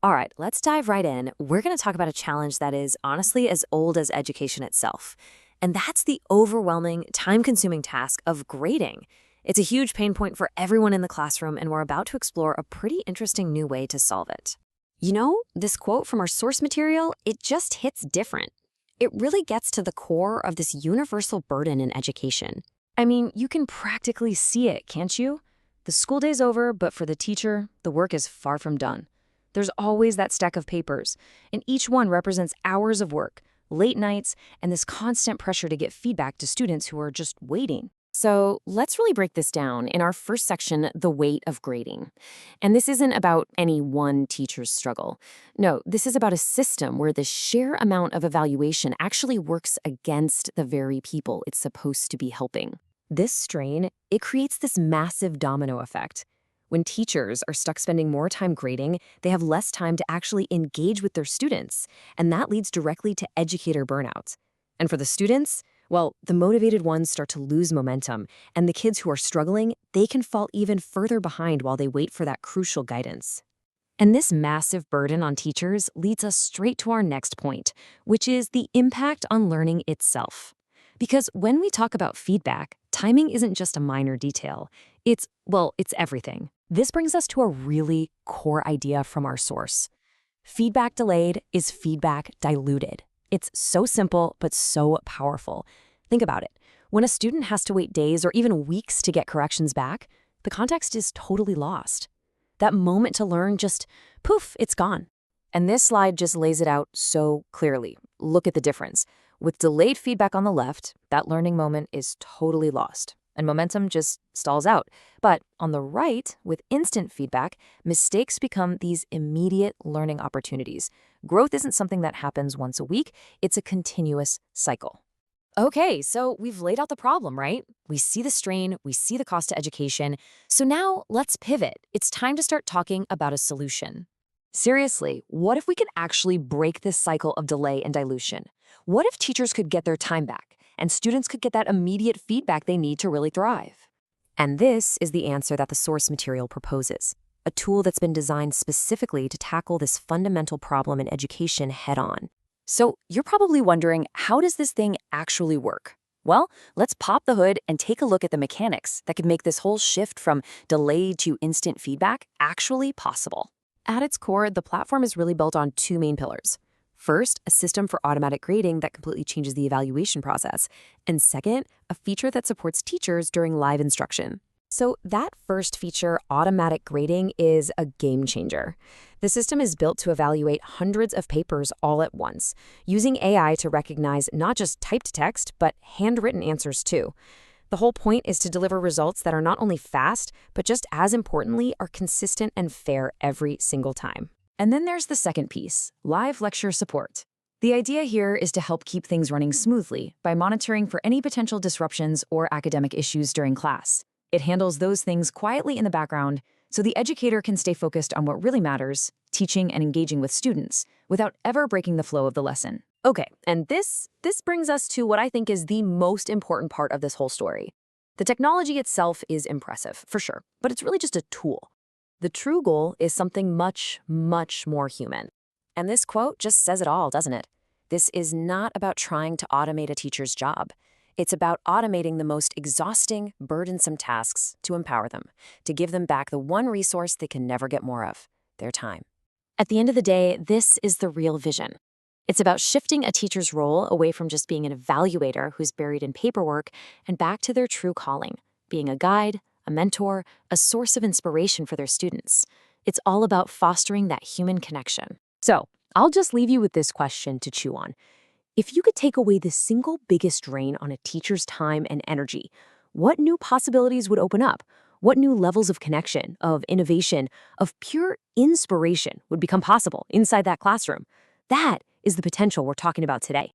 All right, let's dive right in. We're going to talk about a challenge that is honestly as old as education itself. And that's the overwhelming, time consuming task of grading. It's a huge pain point for everyone in the classroom, and we're about to explore a pretty interesting new way to solve it. This quote from our source material, it just hits different. It really gets to the core of this universal burden in education. I mean, you can practically see it, can't you? The school day's over, but for the teacher, the work is far from done. There's always that stack of papers, and each one represents hours of work, late nights, and this constant pressure to get feedback to students who are just waiting. So let's really break this down in our first section, the weight of grading. And this isn't about any one teacher's struggle. No, this is about a system where the sheer amount of evaluation actually works against the very people it's supposed to be helping. This strain, it creates this massive domino effect. When teachers are stuck spending more time grading, they have less time to actually engage with their students, and that leads directly to educator burnout. And for the students, well, the motivated ones start to lose momentum, and the kids who are struggling, they can fall even further behind while they wait for that crucial guidance. And this massive burden on teachers leads us straight to our next point, which is the impact on learning itself. Because when we talk about feedback, timing isn't just a minor detail. It's everything. This brings us to a really core idea from our source. Feedback delayed is feedback diluted. It's so simple, but so powerful. Think about it. When a student has to wait days or even weeks to get corrections back, the context is totally lost. That moment to learn just, poof, it's gone. And this slide just lays it out so clearly. Look at the difference. With delayed feedback on the left, that learning moment is totally lost, and momentum just stalls out. But on the right, with instant feedback, mistakes become these immediate learning opportunities. Growth isn't something that happens once a week, it's a continuous cycle. Okay, so we've laid out the problem, right? We see the strain, we see the cost to education. So now let's pivot. It's time to start talking about a solution. Seriously, what if we could actually break this cycle of delay and dilution? What if teachers could get their time back and students could get that immediate feedback they need to really thrive? And this is the answer that the source material proposes, a tool that's been designed specifically to tackle this fundamental problem in education head-on. So you're probably wondering, how does this thing actually work? Well, let's pop the hood and take a look at the mechanics that could make this whole shift from delayed to instant feedback actually possible. At its core, the platform is really built on two main pillars. First, a system for automatic grading that completely changes the evaluation process. And second, a feature that supports teachers during live instruction. So that first feature, automatic grading, is a game changer. The system is built to evaluate hundreds of papers all at once, using AI to recognize not just typed text, but handwritten answers too. The whole point is to deliver results that are not only fast, but just as importantly, are consistent and fair every single time. And then there's the second piece, live lecture support. The idea here is to help keep things running smoothly by monitoring for any potential disruptions or academic issues during class. It handles those things quietly in the background so the educator can stay focused on what really matters, teaching and engaging with students, without ever breaking the flow of the lesson. Okay, and this brings us to what I think is the most important part of this whole story. The technology itself is impressive, for sure, but it's really just a tool. The true goal is something much, much more human. And this quote just says it all, doesn't it? This is not about trying to automate a teacher's job. It's about automating the most exhausting, burdensome tasks to empower them, to give them back the one resource they can never get more of, their time. At the end of the day, this is the real vision. It's about shifting a teacher's role away from just being an evaluator who's buried in paperwork and back to their true calling, being a guide, a mentor, a source of inspiration for their students. It's all about fostering that human connection. So, I'll just leave you with this question to chew on. If you could take away the single biggest drain on a teacher's time and energy, what new possibilities would open up? What new levels of connection, of innovation, of pure inspiration would become possible inside that classroom? That is the potential we're talking about today.